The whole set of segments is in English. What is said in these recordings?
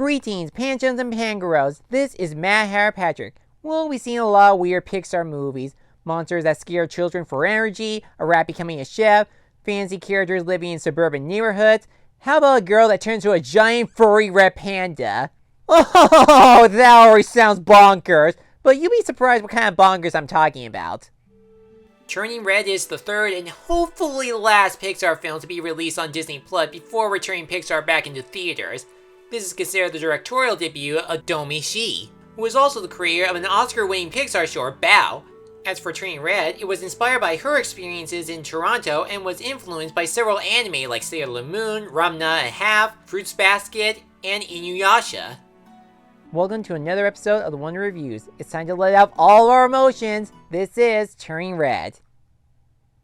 Greetings, Panchums and Pangaros. This is Matt Patrick. Well, we've seen a lot of weird Pixar movies. Monsters that scare children for energy, a rat becoming a chef, fancy characters living in suburban neighborhoods. How about a girl that turns into a giant furry red panda? Oh, that already sounds bonkers. But you'll be surprised what kind of bonkers I'm talking about. Turning Red is the third and hopefully last Pixar film to be released on Disney Plus before returning Pixar back into theaters. This is considered the directorial debut of Domee Shi, who is also the creator of an Oscar-winning Pixar short, Bao. As for Turning Red, it was inspired by her experiences in Toronto and was influenced by several anime like Sailor Moon, Ranma and Half, Fruits Basket, and Inuyasha. Welcome to another episode of the Wonder Reviews. It's time to let out all our emotions. This is Turning Red.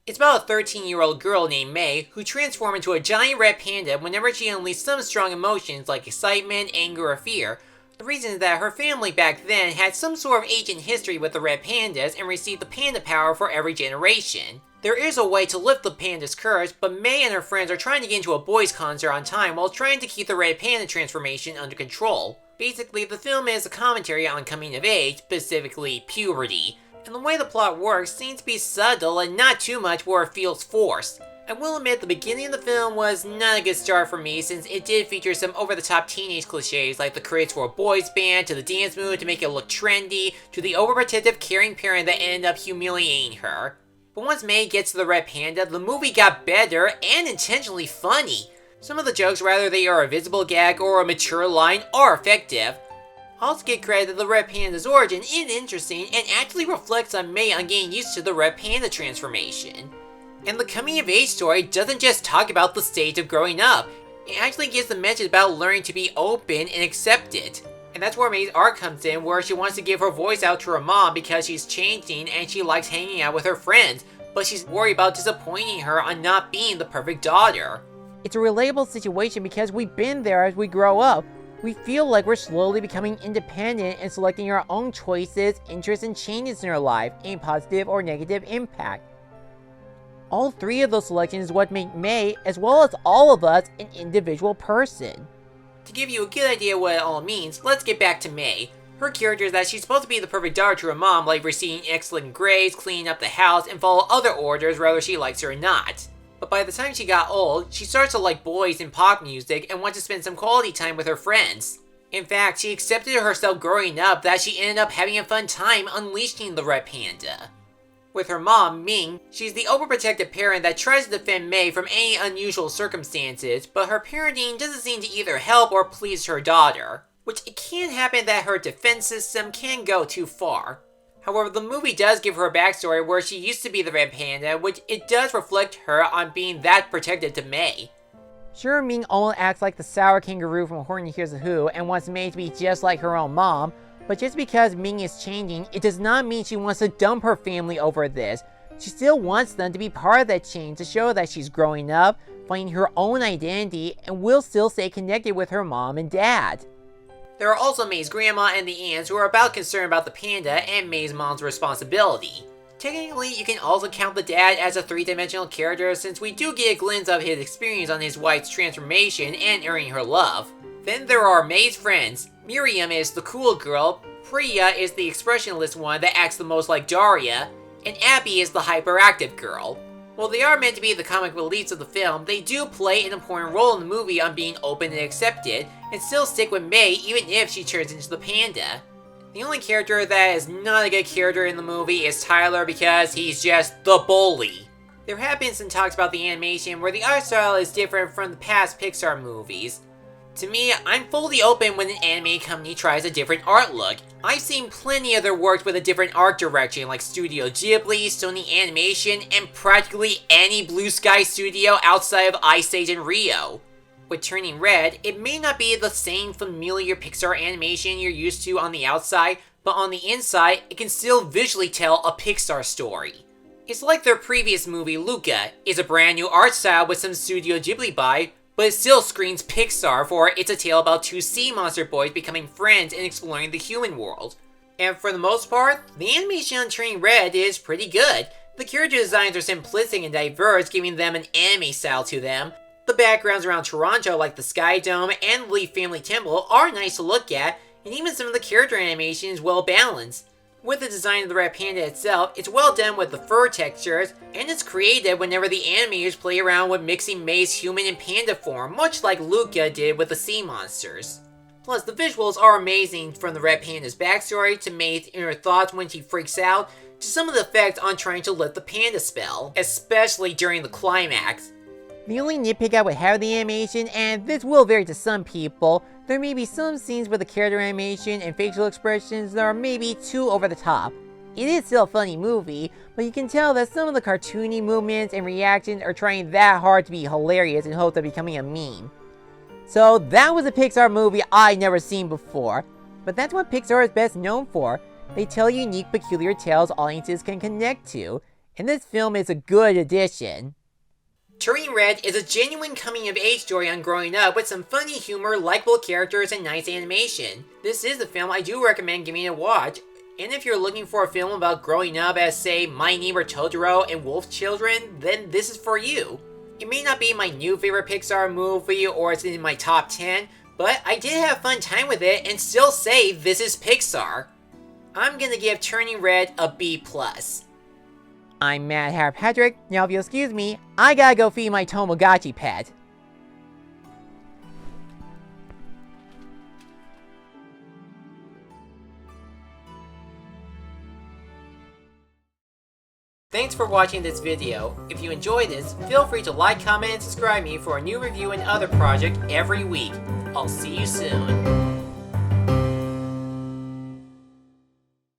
It's about a 13-year-old girl named May who transforms into a giant red panda whenever she unleashes some strong emotions like excitement, anger, or fear. The reason is that her family back then had some sort of ancient history with the red pandas and received the panda power for every generation. There is a way to lift the panda's curse, but May and her friends are trying to get into a boys' concert on time while trying to keep the red panda transformation under control. Basically, the film is a commentary on coming of age, specifically puberty. And the way the plot works seems to be subtle and not too much where it feels forced. I will admit the beginning of the film was not a good start for me since it did feature some over-the-top teenage cliches like the craze for a boys band, to the dance move to make it look trendy, to the overprotective caring parent that ended up humiliating her. But once May gets to the red panda, the movie got better and intentionally funny. Some of the jokes, whether they are a visible gag or a mature line, are effective. I also give credit that the red panda's origin is interesting and actually reflects on May on getting used to the red panda transformation. And the coming of age story doesn't just talk about the stage of growing up, it actually gives a message about learning to be open and accept it. And that's where May's arc comes in, where she wants to give her voice out to her mom because she's changing and she likes hanging out with her friends, but she's worried about disappointing her on not being the perfect daughter. It's a relatable situation because we've been there as we grow up. We feel like we're slowly becoming independent and selecting our own choices, interests, and changes in our life, a positive or negative impact. All three of those selections is what make May, as well as all of us, an individual person. To give you a good idea what it all means, let's get back to May. Her character is that she's supposed to be the perfect daughter to her mom, like receiving excellent grades, cleaning up the house, and follow other orders whether she likes it or not. But by the time she got old, she starts to like boys and pop music and wants to spend some quality time with her friends. In fact, she accepted herself growing up that she ended up having a fun time unleashing the red panda. With her mom, Ming, she's the overprotective parent that tries to defend May from any unusual circumstances, but her parenting doesn't seem to either help or please her daughter, which it can happen that her defense system can go too far. However, the movie does give her a backstory where she used to be the red panda, which it does reflect her on being that protective to May. Sure, Ming almost acts like the sour kangaroo from Horny Hears a Who and wants May to be just like her own mom, but just because Ming is changing, it does not mean she wants to dump her family over this. She still wants them to be part of that change to show that she's growing up, finding her own identity, and will still stay connected with her mom and dad. There are also May's grandma and the aunts who are about concerned about the panda and May's mom's responsibility. Technically, you can also count the dad as a three-dimensional character since we do get a glimpse of his experience on his wife's transformation and earning her love. Then there are May's friends. Miriam is the cool girl, Priya is the expressionless one that acts the most like Daria, and Abby is the hyperactive girl. While they are meant to be the comic reliefs of the film, they do play an important role in the movie on being open and accepted, and still stick with May even if she turns into the panda. The only character that is not a good character in the movie is Tyler because he's just the bully. There have been some talks about the animation where the art style is different from the past Pixar movies. To me, I'm fully open when an anime company tries a different art look. I've seen plenty of their works with a different art direction like Studio Ghibli, Sony Animation, and practically any Blue Sky studio outside of Ice Age and Rio. With Turning Red, it may not be the same familiar Pixar animation you're used to on the outside, but on the inside, it can still visually tell a Pixar story. It's like their previous movie, Luca. It's a brand new art style with some Studio Ghibli vibe, but it still screams Pixar for it's a tale about two sea monster boys becoming friends and exploring the human world. And for the most part, the animation on Turning Red is pretty good. The character designs are simplistic and diverse, giving them an anime style to them. The backgrounds around Toronto, like the Sky Dome and the Lee Family Temple, are nice to look at, and even some of the character animation is well balanced. With the design of the red panda itself, it's well done with the fur textures, and it's creative whenever the animators play around with mixing May's human and panda form, much like Luca did with the sea monsters. Plus, the visuals are amazing, from the red panda's backstory to May's inner thoughts when she freaks out, to some of the effects on trying to lift the panda spell, especially during the climax. The only nitpick I would have with the animation, and this will vary to some people, there may be some scenes where the character animation and facial expressions are maybe too over the top. It is still a funny movie, but you can tell that some of the cartoony movements and reactions are trying that hard to be hilarious in hopes of becoming a meme. So that was a Pixar movie I'd never seen before, but that's what Pixar is best known for. They tell unique, peculiar tales audiences can connect to, and this film is a good addition. Turning Red is a genuine coming-of-age story on growing up with some funny humor, likable characters, and nice animation. This is a film I do recommend giving a watch, and if you're looking for a film about growing up as, say, My Neighbor Totoro and Wolf Children, then this is for you. It may not be my new favorite Pixar movie or it's in my top 10, but I did have a fun time with it and still say this is Pixar. I'm gonna give Turning Red a B+. I'm Mad Hair Patrick. Now if you'll excuse me, I gotta go feed my Tamagotchi pet. Thanks for watching this video. If you enjoyed this, feel free to like, comment, and subscribe me for a new review and other project every week. I'll see you soon.